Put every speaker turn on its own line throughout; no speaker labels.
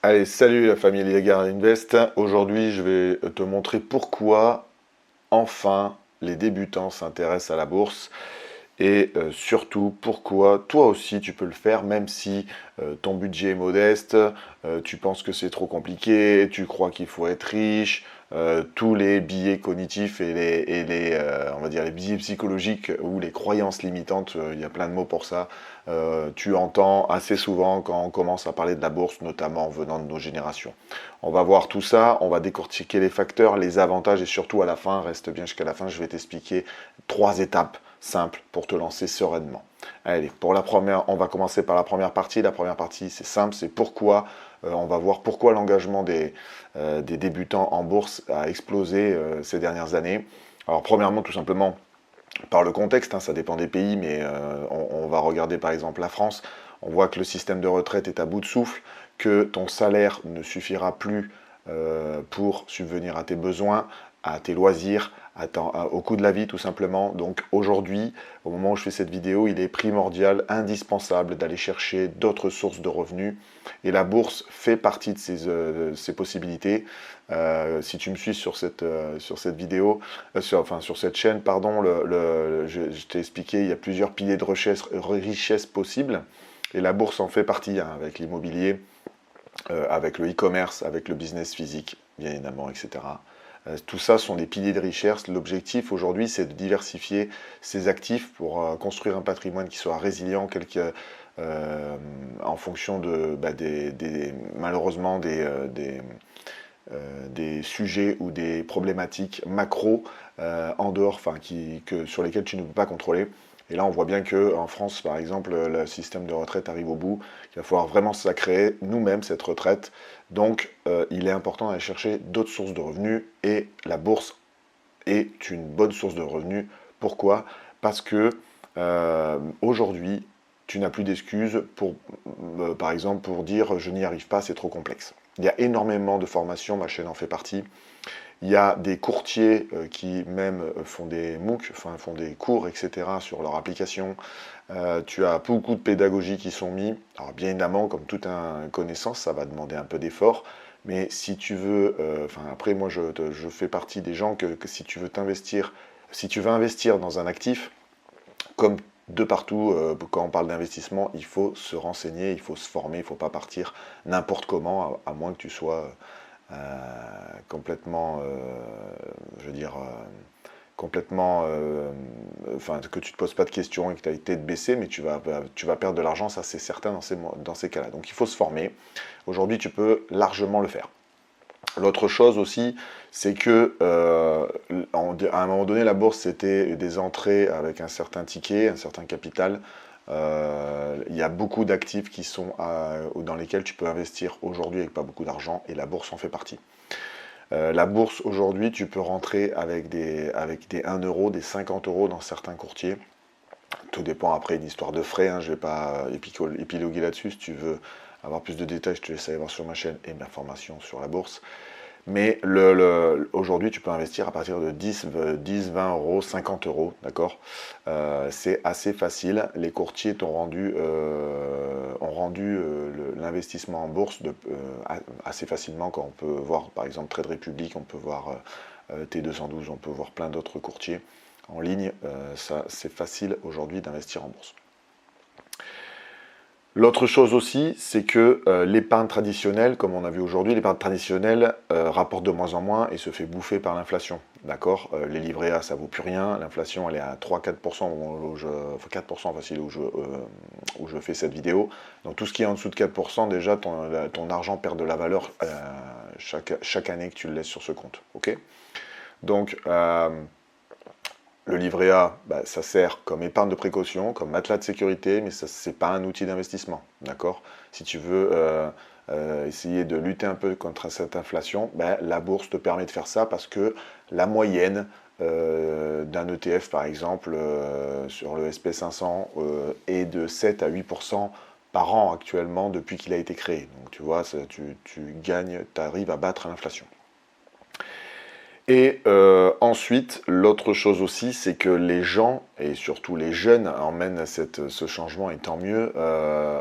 Allez, salut la famille Legar Invest. Aujourd'hui, je vais te montrer pourquoi enfin les débutants s'intéressent à la bourse et surtout pourquoi toi aussi tu peux le faire même si ton budget est modeste, tu penses que c'est trop compliqué, tu crois qu'il faut être riche, tous les biais cognitifs et on va dire les biais psychologiques ou les croyances limitantes, il y a plein de mots pour ça, tu entends assez souvent quand on commence à parler de la bourse, notamment venant de nos générations. On va voir tout ça, on va décortiquer les facteurs, les avantages et surtout à la fin, reste bien jusqu'à la fin, je vais t'expliquer 3 étapes simples pour te lancer sereinement. Allez, pour la première, on va commencer par la première partie. La première partie, c'est simple, c'est pourquoi, on va voir pourquoi l'engagement des débutants en bourse a explosé ces dernières années. Alors premièrement, tout simplement, par le contexte, hein, ça dépend des pays, mais on va regarder par exemple la France. On voit que le système de retraite est à bout de souffle, que ton salaire ne suffira plus pour subvenir à tes besoins, à tes loisirs, au coût de la vie tout simplement. Donc aujourd'hui, au moment où je fais cette vidéo, il est primordial, indispensable d'aller chercher d'autres sources de revenus. Et la bourse fait partie de ces possibilités. Si tu me suis sur cette vidéo, sur cette chaîne, pardon, je t'ai expliqué, il y a plusieurs piliers de richesse possibles. Et la bourse en fait partie, hein, avec l'immobilier, avec le e-commerce, avec le business physique, bien évidemment, etc. Tout ça sont des piliers de richesse. L'objectif aujourd'hui, c'est de diversifier ses actifs pour construire un patrimoine qui soit résilient, en fonction de, malheureusement des sujets ou des problématiques macro en dehors, sur lesquelles tu ne peux pas contrôler. Et là, on voit bien qu'en France, par exemple, le système de retraite arrive au bout. Il va falloir vraiment se la créer nous-mêmes, cette retraite. Donc, il est important d'aller chercher d'autres sources de revenus. Et la bourse est une bonne source de revenus. Pourquoi? Parce que aujourd'hui, tu n'as plus d'excuses pour, par exemple, pour dire je n'y arrive pas, c'est trop complexe. Il y a énormément de formations, ma chaîne en fait partie. Il y a des courtiers qui même font des MOOC, enfin font des cours, etc. sur leur application. Tu as beaucoup de pédagogie qui sont mis. Alors bien évidemment, comme toute connaissance, ça va demander un peu d'effort. Mais si tu veux, après moi je fais partie des gens que si tu veux t'investir, si tu veux investir dans un actif, comme de partout, quand on parle d'investissement, il faut se renseigner, il faut se former, il ne faut pas partir n'importe comment, à moins que tu sois complètement, je veux dire, complètement, que tu ne te poses pas de questions et que tu as été de baisser, mais tu vas perdre de l'argent, ça c'est certain dans ces cas-là. Donc il faut se former. Aujourd'hui, tu peux largement le faire. L'autre chose aussi, c'est que à un moment donné, la bourse, c'était des entrées avec un certain ticket, un certain capital. Il y a beaucoup d'actifs qui sont dans lesquels tu peux investir aujourd'hui avec pas beaucoup d'argent, et la bourse en fait partie. La bourse, aujourd'hui, tu peux rentrer avec des 1 euro, des 50 euros dans certains courtiers. Tout dépend après d'une histoire de frais, hein, je ne vais pas épiloguer là-dessus. Si tu veux avoir plus de détails, je te laisse aller voir sur ma chaîne et ma formation sur la bourse. Mais aujourd'hui, tu peux investir à partir de 10, 20 euros, 50 euros, d'accord. C'est assez facile. Les courtiers ont rendu l'investissement en bourse assez facilement. Quand on peut voir, par exemple, Trade Republic, on peut voir T212, on peut voir plein d'autres courtiers en ligne. C'est facile aujourd'hui d'investir en bourse. L'autre chose aussi, c'est que l'épargne traditionnelle, comme on a vu aujourd'hui, l'épargne traditionnelle rapporte de moins en moins et se fait bouffer par l'inflation. D'accord. Les livrets A, ça vaut plus rien. L'inflation, elle est à 3-4% au moment où 4% facile où je fais cette vidéo. Donc tout ce qui est en dessous de 4%, déjà, ton argent perd de la valeur chaque année que tu le laisses sur ce compte. Ok. Donc, le livret A, ça sert comme épargne de précaution, comme matelas de sécurité, mais ce n'est pas un outil d'investissement. D'accord. Si tu veux essayer de lutter un peu contre cette inflation, la bourse te permet de faire ça parce que la moyenne d'un ETF, par exemple, sur le SP500, est de 7 à 8% par an actuellement depuis qu'il a été créé. Donc tu vois, tu arrives à battre l'inflation. Et ensuite, l'autre chose aussi, c'est que les gens, et surtout les jeunes, emmènent ce changement, et tant mieux,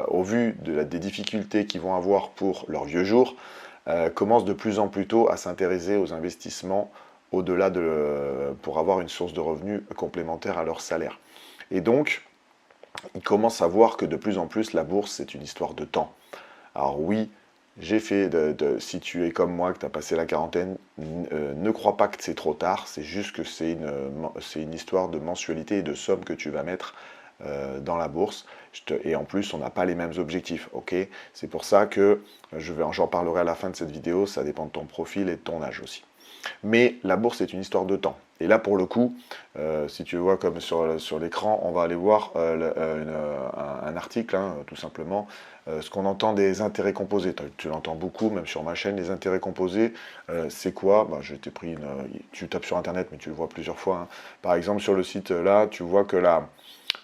au vu des difficultés qu'ils vont avoir pour leur vieux jour, commencent de plus en plus tôt à s'intéresser aux investissements au-delà pour avoir une source de revenus complémentaire à leur salaire. Et donc, ils commencent à voir que de plus en plus, la bourse, c'est une histoire de temps. Alors oui, si tu es comme moi, que tu as passé la quarantaine, ne crois pas que c'est trop tard, c'est juste que c'est une histoire de mensualité et de somme que tu vas mettre dans la bourse. Et en plus, on n'a pas les mêmes objectifs, ok? C'est pour ça que j'en parlerai à la fin de cette vidéo, ça dépend de ton profil et de ton âge aussi. Mais la bourse est une histoire de temps. Et là, pour le coup, si tu vois comme sur l'écran, on va aller voir un article, hein, tout simplement, ce qu'on entend des intérêts composés. Tu l'entends beaucoup, même sur ma chaîne, les intérêts composés, c'est quoi? Je t'ai pris tu tapes sur Internet, mais tu le vois plusieurs fois, hein. Par exemple, sur le site, là, tu vois que là,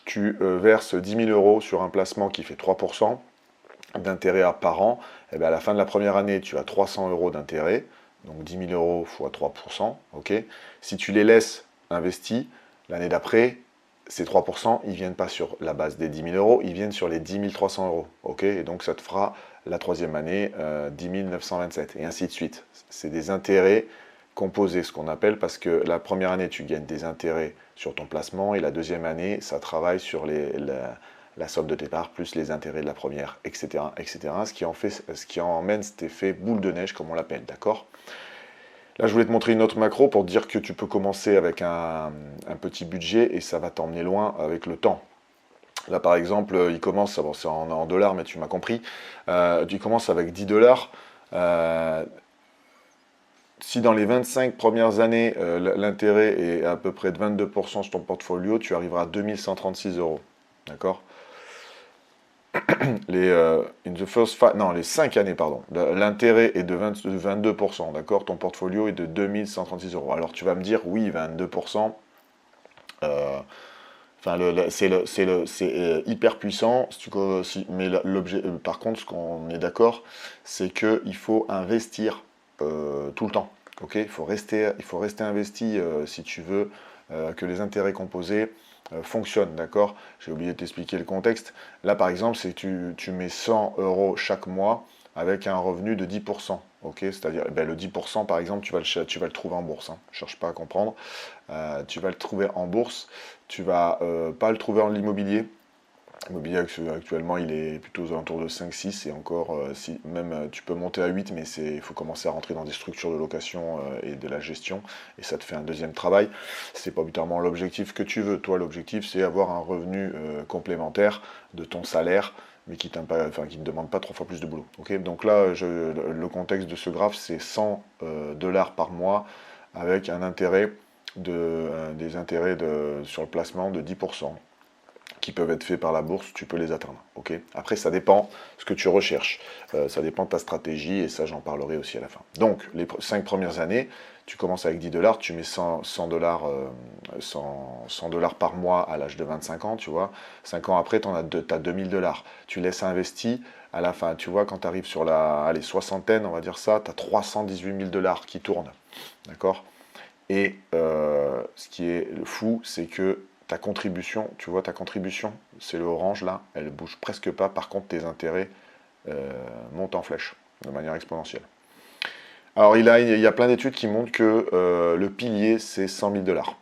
tu verses 10 000 euros sur un placement qui fait 3% d'intérêt par an. Et bien à la fin de la première année, tu as 300 euros d'intérêt. Donc 10 000 euros fois 3%, ok. Si tu les laisses investis, l'année d'après, ces 3%, ils ne viennent pas sur la base des 10 000 euros, ils viennent sur les 10 300 euros, ok. Et donc ça te fera la troisième année 10 927, et ainsi de suite. C'est des intérêts composés, ce qu'on appelle, parce que la première année, tu gagnes des intérêts sur ton placement, et la deuxième année, ça travaille sur la somme de départ, plus les intérêts de la première, etc., etc., ce qui emmène cet effet boule de neige, comme on l'appelle, d'accord? Là, je voulais te montrer une autre macro pour te dire que tu peux commencer avec un petit budget et ça va t'emmener loin avec le temps. Là, par exemple, il commence, bon, c'est en dollars, mais tu m'as compris, il commence avec 10 dollars. Si dans les 25 premières années, l'intérêt est à peu près de 22% sur ton portfolio, tu arriveras à 2136 euros. D'accord? Les 5 années, pardon, l'intérêt est de 22%, d'accord? Ton portfolio est de 2136 euros. Alors tu vas me dire, oui, 22%, c'est hyper puissant, mais par contre, ce qu'on est d'accord, c'est qu'il faut investir tout le temps. Ok, il faut rester investi si tu veux que les intérêts composés fonctionnent, d'accord? J'ai oublié de t'expliquer le contexte. Là, par exemple, c'est que tu mets 100 euros chaque mois avec un revenu de 10%. Ok, c'est-à-dire le 10%, par exemple, tu vas le trouver en bourse. Hein. Je ne cherche pas à comprendre. Tu vas le trouver en bourse. Tu vas pas le trouver en l'immobilier. L'immobilier actuellement, il est plutôt aux alentours de 5-6 et encore, tu peux monter à 8, mais il faut commencer à rentrer dans des structures de location et de la gestion et ça te fait un deuxième travail. C'est pas obligatoirement l'objectif que tu veux. Toi, l'objectif, c'est avoir un revenu complémentaire de ton salaire, mais qui ne demande pas 3 fois plus de boulot. Okay, donc là, le contexte de ce graphe, c'est 100 dollars par mois avec un intérêt des intérêts sur le placement de 10%. Qui peuvent être faits par la bourse, tu peux les atteindre. Okay, après, ça dépend ce que tu recherches. Ça dépend de ta stratégie et ça, j'en parlerai aussi à la fin. Donc, les 5 premières années, tu commences avec 10 dollars, tu mets 100 dollars par mois à l'âge de 25 ans, tu vois. 5 ans après, tu as 2000 dollars. Tu laisses investi. À la fin, tu vois, quand tu arrives sur la soixantaine, on va dire ça, tu as 318 000 dollars qui tournent. D'accord? Et ce qui est fou, c'est que ta contribution, tu vois ta contribution, c'est le orange là, elle bouge presque pas. Par contre, tes intérêts montent en flèche de manière exponentielle. Alors, il y a plein d'études qui montrent que le pilier, c'est 100 000 dollars.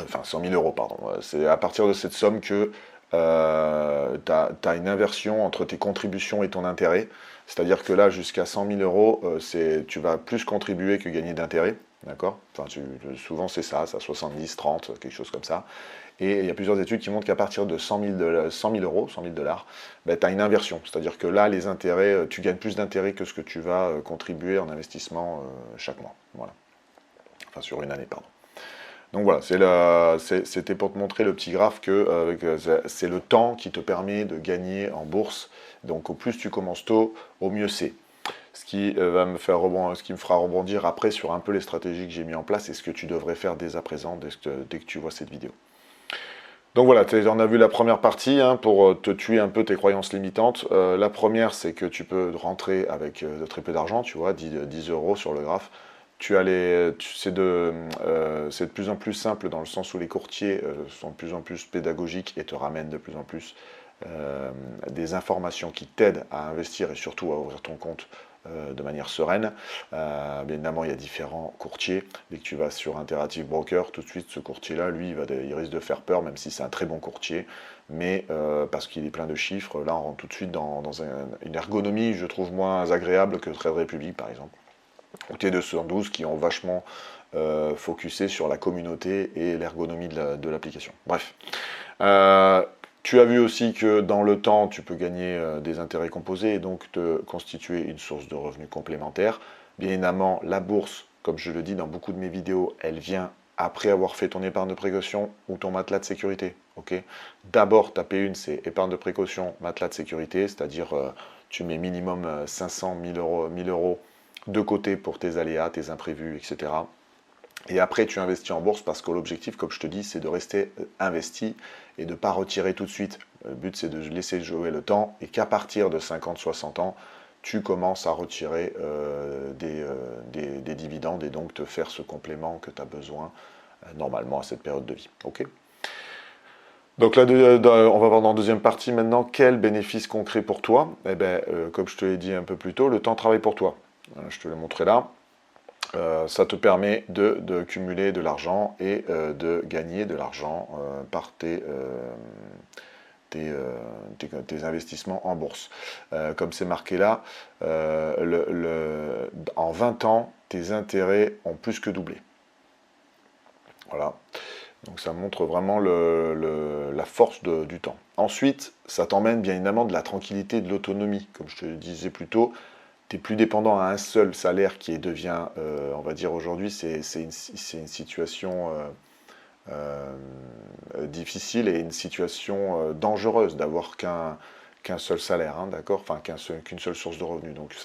Enfin, 100 000 euros, pardon. C'est à partir de cette somme que tu as une inversion entre tes contributions et ton intérêt. C'est-à-dire que là, jusqu'à 100 000 euros, tu vas plus contribuer que gagner d'intérêt. D'accord? Enfin, souvent, c'est ça 70, 30, quelque chose comme ça. Et il y a plusieurs études qui montrent qu'à partir de 100 000 euros, 100 000 dollars, ben, tu as une inversion. C'est-à-dire que là, les intérêts, tu gagnes plus d'intérêts que ce que tu vas contribuer en investissement chaque mois. Voilà. Enfin, sur une année, pardon. Donc voilà, c'était pour te montrer le petit graphe que c'est le temps qui te permet de gagner en bourse. Donc au plus tu commences tôt, au mieux c'est. Ce qui me fera rebondir après sur un peu les stratégies que j'ai mis en place et ce que tu devrais faire dès à présent, dès que tu vois cette vidéo. Donc voilà, on a vu la première partie hein, pour te tuer un peu tes croyances limitantes. La première, c'est que tu peux rentrer avec très peu d'argent, tu vois, 10 euros sur le graphe. c'est de plus en plus simple dans le sens où les courtiers sont de plus en plus pédagogiques et te ramènent de plus en plus des informations qui t'aident à investir et surtout à ouvrir ton compte de manière sereine. Bien évidemment, il y a différents courtiers. Dès que tu vas sur Interactive Broker, tout de suite, ce courtier-là, lui, il risque de faire peur, même si c'est un très bon courtier. Mais parce qu'il est plein de chiffres, là, on rentre tout de suite dans une ergonomie, je trouve, moins agréable que Trade Republic, par exemple, ou T212, qui ont vachement focusé sur la communauté et l'ergonomie de l'application. Bref. Tu as vu aussi que dans le temps, tu peux gagner des intérêts composés et donc te constituer une source de revenus complémentaire. Bien évidemment, la bourse, comme je le dis dans beaucoup de mes vidéos, elle vient après avoir fait ton épargne de précaution ou ton matelas de sécurité. D'abord, ta P1, c'est épargne de précaution, matelas de sécurité, c'est-à-dire tu mets minimum 500, 1000 euros de côté pour tes aléas, tes imprévus, etc. Et après, tu investis en bourse parce que l'objectif, comme je te dis, c'est de rester investi et de ne pas retirer tout de suite. Le but, c'est de laisser jouer le temps et qu'à partir de 50-60 ans, tu commences à retirer des dividendes et donc te faire ce complément que tu as besoin normalement à cette période de vie. Donc là, on va voir dans la deuxième partie maintenant quels bénéfices concrets pour toi. Eh bien, comme je te l'ai dit un peu plus tôt, le temps travaille pour toi. Je te l'ai montré là. Ça te permet de cumuler de l'argent et de gagner de l'argent par tes investissements en bourse. Comme c'est marqué là, en 20 ans, tes intérêts ont plus que doublé. Voilà. Donc ça montre vraiment la force du temps. Ensuite, ça t'emmène bien évidemment de la tranquillité et de l'autonomie. Comme je te le disais plus tôt, tu n'es plus dépendant à un seul salaire qui devient, on va dire aujourd'hui, c'est une situation difficile et une situation dangereuse d'avoir qu'un seul salaire, hein, d'accord, enfin qu'une seule source de revenus. Donc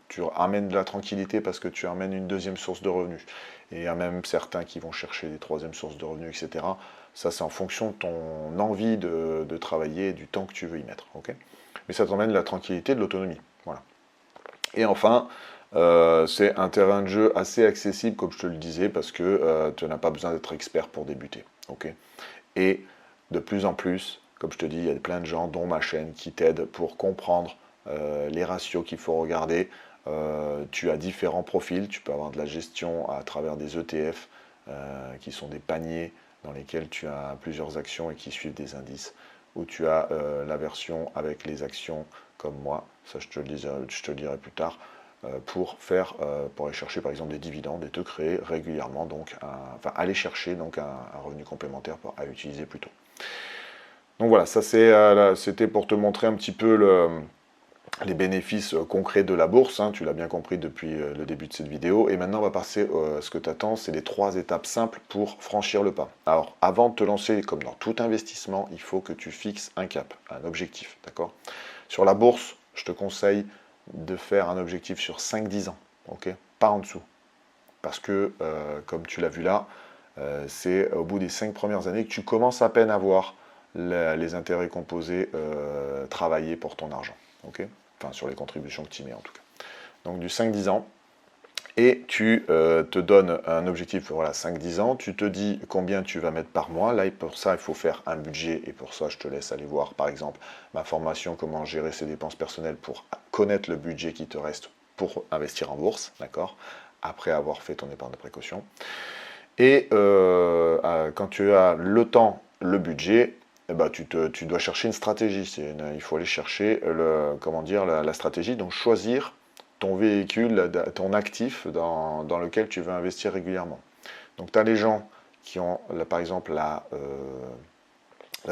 tu amènes de la tranquillité parce que tu amènes une deuxième source de revenus. Et il y a même certains qui vont chercher des troisièmes sources de revenus, etc. Ça, c'est en fonction de ton envie de travailler et du temps que tu veux y mettre. Mais ça t'emmène de la tranquillité, de l'autonomie. Voilà. Et enfin, c'est un terrain de jeu assez accessible, comme je te le disais, parce que tu n'as pas besoin d'être expert pour débuter. Et de plus en plus, comme je te dis, il y a plein de gens, dont ma chaîne, qui t'aident pour comprendre les ratios qu'il faut regarder. Tu as différents profils, tu peux avoir de la gestion à travers des ETF, qui sont des paniers dans lesquels tu as plusieurs actions et qui suivent des indices, ou tu as la version avec les actions comme moi, ça je te le dirai plus tard, pour aller chercher par exemple des dividendes et te créer régulièrement, donc aller chercher donc un revenu complémentaire à utiliser plus tôt. Donc voilà, ça c'était pour te montrer un petit peu les bénéfices concrets de la bourse, hein, tu l'as bien compris depuis le début de cette vidéo. Et maintenant, on va passer à ce que tu attends, c'est les 3 étapes simples pour franchir le pas. Alors, avant de te lancer, comme dans tout investissement, il faut que tu fixes un cap, un objectif, d'accord? Sur la bourse, je te conseille de faire un objectif sur 5-10 ans, pas en dessous. Parce que, comme tu l'as vu là, c'est au bout des 5 premières années que tu commences à peine à voir les intérêts composés travailler pour ton argent. Enfin, sur les contributions que tu y mets en tout cas. Donc du 5-10 ans. Et tu te donnes un objectif, voilà, 5-10 ans. Tu te dis combien tu vas mettre par mois. Là, pour ça, il faut faire un budget. Et pour ça, je te laisse aller voir, par exemple, ma formation, comment gérer ses dépenses personnelles pour connaître le budget qui te reste pour investir en bourse, d'accord, après avoir fait ton épargne de précaution. Et quand tu as le temps, le budget, tu dois chercher une stratégie. Il faut aller chercher la stratégie, donc choisir ton véhicule, ton actif dans lequel tu veux investir régulièrement. Donc tu as les gens qui ont par exemple la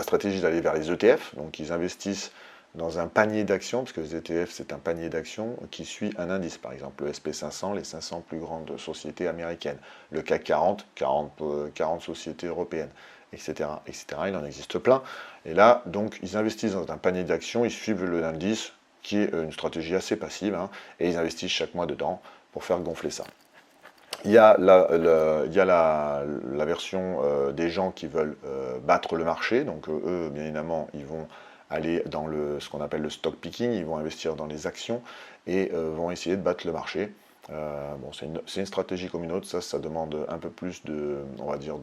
stratégie d'aller vers les ETF, donc ils investissent dans un panier d'actions, parce que les ETF c'est un panier d'actions qui suit un indice, par exemple le SP500, les 500 plus grandes sociétés américaines, le CAC 40, 40 sociétés européennes, etc., etc. Il en existe plein. Et là, donc, ils investissent dans un panier d'actions, ils suivent l'indice, qui est une stratégie assez passive, hein, et ils investissent chaque mois dedans pour faire gonfler ça. Il y a la version des gens qui veulent battre le marché, donc eux, bien évidemment, ils vont aller dans ce qu'on appelle le stock picking, ils vont investir dans les actions et vont essayer de battre le marché. Bon, c'est une stratégie comme une autre, ça demande un peu plus on va dire,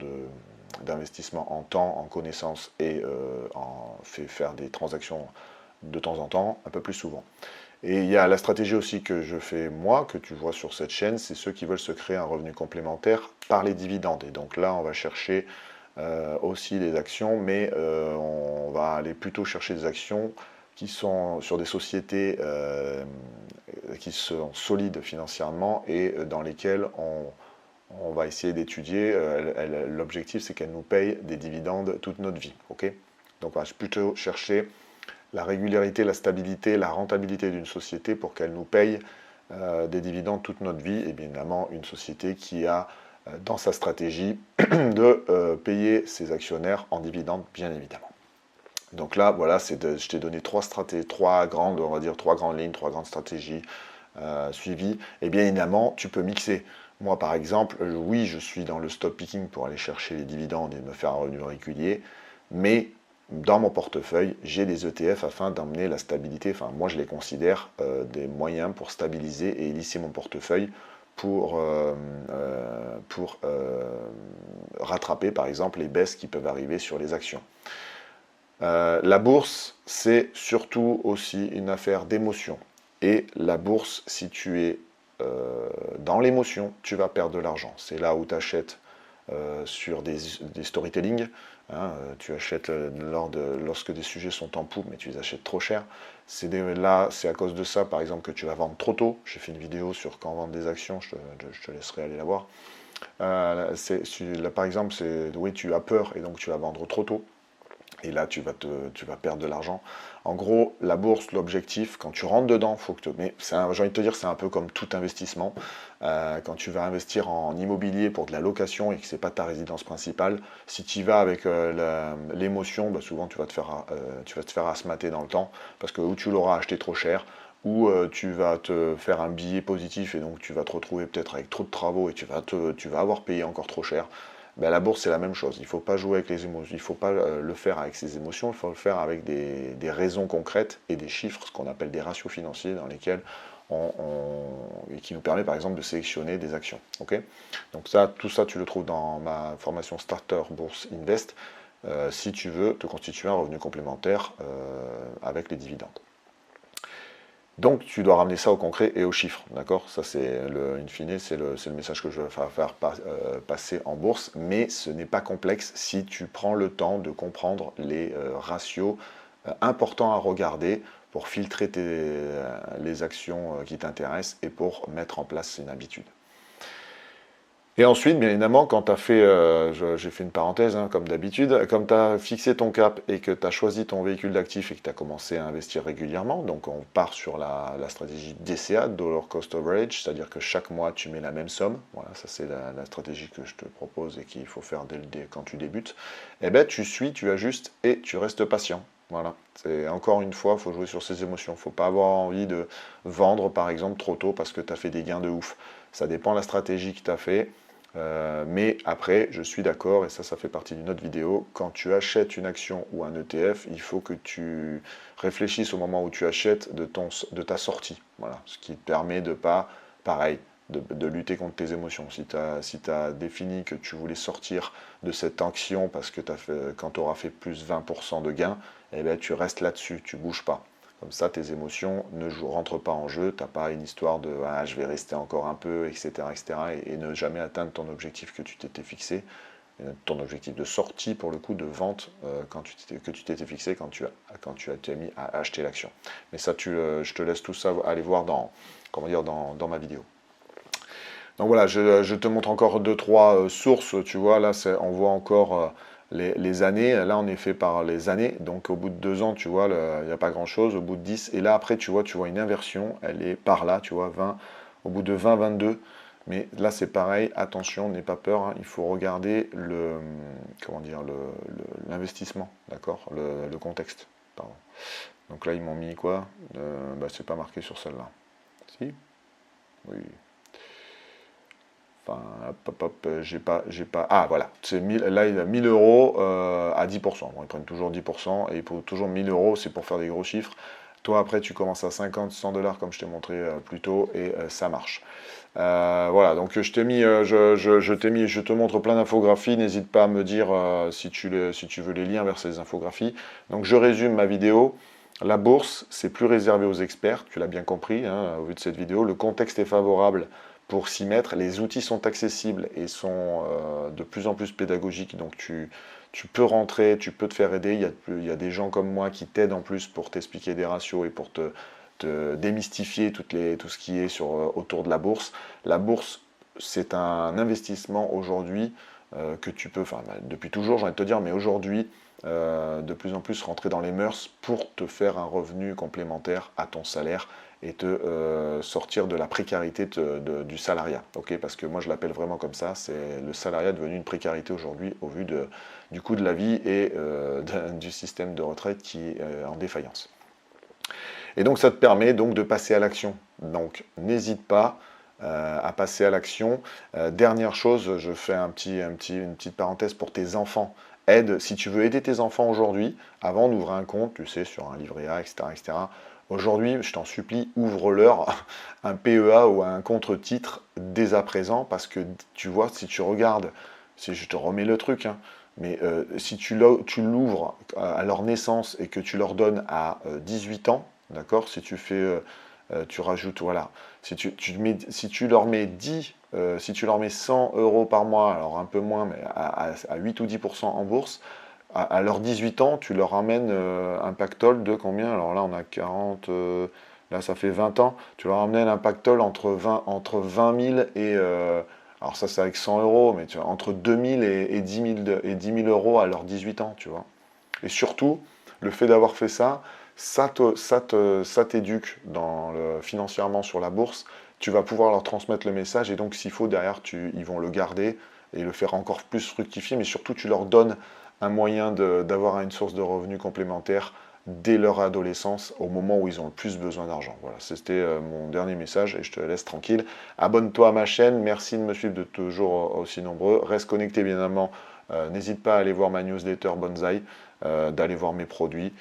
d'investissement en temps, en connaissances et fait faire des transactions de temps en temps, un peu plus souvent. Et il y a la stratégie aussi que je fais moi, que tu vois sur cette chaîne, c'est ceux qui veulent se créer un revenu complémentaire par les dividendes. Et donc là, on va chercher aussi des actions, mais on va aller plutôt chercher des actions qui sont sur des sociétés qui sont solides financièrement et dans lesquelles on va essayer d'étudier. L'objectif, c'est qu'elles nous payent des dividendes toute notre vie. Ok. Donc on va plutôt chercher la régularité, la stabilité, la rentabilité d'une société pour qu'elle nous paye des dividendes toute notre vie. Et bien évidemment, une société qui a dans sa stratégie de payer ses actionnaires en dividendes, bien évidemment. Donc là, voilà, je t'ai donné trois grandes, on va dire trois grandes lignes, trois grandes stratégies suivies. Et bien évidemment, tu peux mixer. Moi, par exemple, oui, je suis dans le stop picking pour aller chercher les dividendes et me faire un revenu régulier, mais dans mon portefeuille, j'ai des ETF afin d'emmener la stabilité. Enfin, moi, je les considère des moyens pour stabiliser et lisser mon portefeuille pour rattraper, par exemple, les baisses qui peuvent arriver sur les actions. La bourse, c'est surtout aussi une affaire d'émotion. Et la bourse, si tu es dans l'émotion, tu vas perdre de l'argent. C'est là où tu achètes sur des storytelling. Hein, tu achètes lorsque des sujets sont en poupe, mais tu les achètes trop cher. Là, c'est à cause de ça, par exemple, que tu vas vendre trop tôt. J'ai fait une vidéo sur quand vendre des actions, je te laisserai aller la voir. Là, par exemple, oui, tu as peur et donc tu vas vendre trop tôt. Et là, tu vas perdre de l'argent. En gros, la bourse, l'objectif, quand tu rentres dedans, faut que mais j'ai envie de te dire, c'est un peu comme tout investissement. Quand tu vas investir en immobilier pour de la location et que ce n'est pas ta résidence principale, si tu y vas avec l'émotion, bah souvent tu vas te faire asmater dans le temps, parce que ou tu l'auras acheté trop cher, ou tu vas te faire un billet positif et donc tu vas te retrouver peut-être avec trop de travaux et tu vas avoir payé encore trop cher. Ben, la bourse, c'est la même chose. Il ne faut pas jouer avec les émotions, il ne faut pas le faire avec ses émotions, il faut le faire avec des raisons concrètes et des chiffres, ce qu'on appelle des ratios financiers, dans lesquels et qui nous permet par exemple de sélectionner des actions. Okay, donc tout ça, tu le trouves dans ma formation Starter Bourse Invest, si tu veux te constituer un revenu complémentaire avec les dividendes. Donc, tu dois ramener ça au concret et aux chiffres, d'accord? Ça, in fine, c'est le message que je vais faire passer en bourse, mais ce n'est pas complexe si tu prends le temps de comprendre les ratios importants à regarder pour filtrer les actions qui t'intéressent et pour mettre en place une habitude. Et ensuite, bien évidemment, quand tu as fait, j'ai fait une parenthèse, hein, comme d'habitude, comme tu as fixé ton cap et que tu as choisi ton véhicule d'actif et que tu as commencé à investir régulièrement, donc on part sur la stratégie DCA, Dollar Cost Average, c'est-à-dire que chaque mois tu mets la même somme, voilà, ça c'est la stratégie que je te propose et qu'il faut faire quand tu débutes, et bien tu suis, tu ajustes et tu restes patient. Voilà, c'est encore une fois, il faut jouer sur ses émotions, il ne faut pas avoir envie de vendre par exemple trop tôt parce que tu as fait des gains de ouf. Ça dépend de la stratégie que tu as fait. Mais après, je suis d'accord, et ça fait partie d'une autre vidéo, quand tu achètes une action ou un ETF, il faut que tu réfléchisses au moment où tu achètes de ta sortie. Voilà, ce qui te permet de pas, pareil, de lutter contre tes émotions. Si tu as défini que tu voulais sortir de cette action parce que quand tu auras fait plus 20% de gains, eh bien, tu restes là-dessus, tu ne bouges pas. Comme ça, tes émotions ne rentrent pas en jeu, tu n'as pas une histoire de ah, je vais rester encore un peu, etc. et ne jamais atteindre ton objectif que tu t'étais fixé, ton objectif de sortie pour le coup, de vente que tu t'étais fixé quand tu t'es mis à acheter l'action. Mais ça, je te laisse tout ça aller voir dans ma vidéo. Donc voilà, je te montre encore 2-3 sources, tu vois, là on voit encore les années, là on est fait par les années, donc au bout de 2 ans, tu vois, il n'y a pas grand chose, au bout de 10, et là après tu vois une inversion, elle est par là, tu vois, 20, au bout de 20, 22, mais là c'est pareil, attention, n'aie pas peur, hein, il faut regarder l'investissement, d'accord, le contexte, pardon. Donc là ils m'ont mis quoi, c'est pas marqué sur celle-là, si, oui. Enfin, j'ai pas. Ah, voilà. Là, il a 1000 euros à 10%. Bon, ils prennent toujours 10% et pour toujours 1000 euros, c'est pour faire des gros chiffres. Toi, après, tu commences à 50, 100 $, comme je t'ai montré plus tôt, et ça marche. Voilà, donc je t'ai mis, je te montre plein d'infographies. N'hésite pas à me dire si tu veux les liens vers ces infographies. Donc je résume ma vidéo. La bourse, c'est plus réservé aux experts, tu l'as bien compris hein, au vu de cette vidéo. Le contexte est favorable pour s'y mettre. Les outils sont accessibles et sont de plus en plus pédagogiques. Donc tu peux rentrer, tu peux te faire aider. Il y a des gens comme moi qui t'aident en plus pour t'expliquer des ratios et pour te démystifier tout ce qui est autour de la bourse. La bourse, c'est un investissement aujourd'hui que tu peux, enfin depuis toujours j'ai envie de te dire, mais aujourd'hui de plus en plus rentrer dans les mœurs pour te faire un revenu complémentaire à ton salaire et te sortir de la précarité du salariat. Okay, parce que moi je l'appelle vraiment comme ça, c'est le salariat devenu une précarité aujourd'hui au vu du coût de la vie et du système de retraite qui est en défaillance. Et donc ça te permet donc de passer à l'action. Donc n'hésite pas à passer à l'action. Dernière chose, je fais une petite parenthèse pour tes enfants. Si tu veux aider tes enfants aujourd'hui, avant d'ouvrir un compte, tu sais, sur un livret A, etc., etc. Aujourd'hui, je t'en supplie, ouvre-leur un PEA ou un contre-titre dès à présent, parce que tu vois, si tu regardes, si je te remets le truc, hein, mais si tu l'ouvres à leur naissance et que tu leur donnes à 18 ans, d'accord, si tu fais, tu rajoutes, voilà, si tu leur mets 10, si tu leur mets 100 € par mois, alors un peu moins, mais à 8 ou 10% en bourse, à leurs 18 ans, tu leur ramènes un pactole de combien? Alors là, on a 40, là, ça fait 20 ans. Tu leur ramènes un pactole entre 20 000 et... alors ça, c'est avec 100 €, mais tu vois, entre 2 000 et 10 000 € à leurs 18 ans, tu vois. Et surtout, le fait d'avoir fait ça, ça t'éduque financièrement sur la bourse. Tu vas pouvoir leur transmettre le message et donc s'il faut, derrière, ils vont le garder et le faire encore plus fructifier. Mais surtout, tu leur donnes un moyen d'avoir une source de revenus complémentaire dès leur adolescence, au moment où ils ont le plus besoin d'argent. Voilà, c'était mon dernier message et je te laisse tranquille. Abonne-toi à ma chaîne, merci de me suivre de toujours aussi nombreux. Reste connecté, bien évidemment. N'hésite pas à aller voir ma newsletter Bonsaï, d'aller voir mes produits.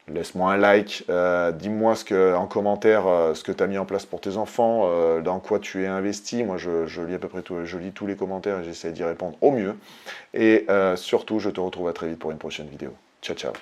Laisse-moi un like, dis-moi en commentaire ce que tu as mis en place pour tes enfants, dans quoi tu es investi. Moi, je lis à peu près tout, je lis tous les commentaires et j'essaie d'y répondre au mieux. Et surtout, je te retrouve à très vite pour une prochaine vidéo. Ciao, ciao.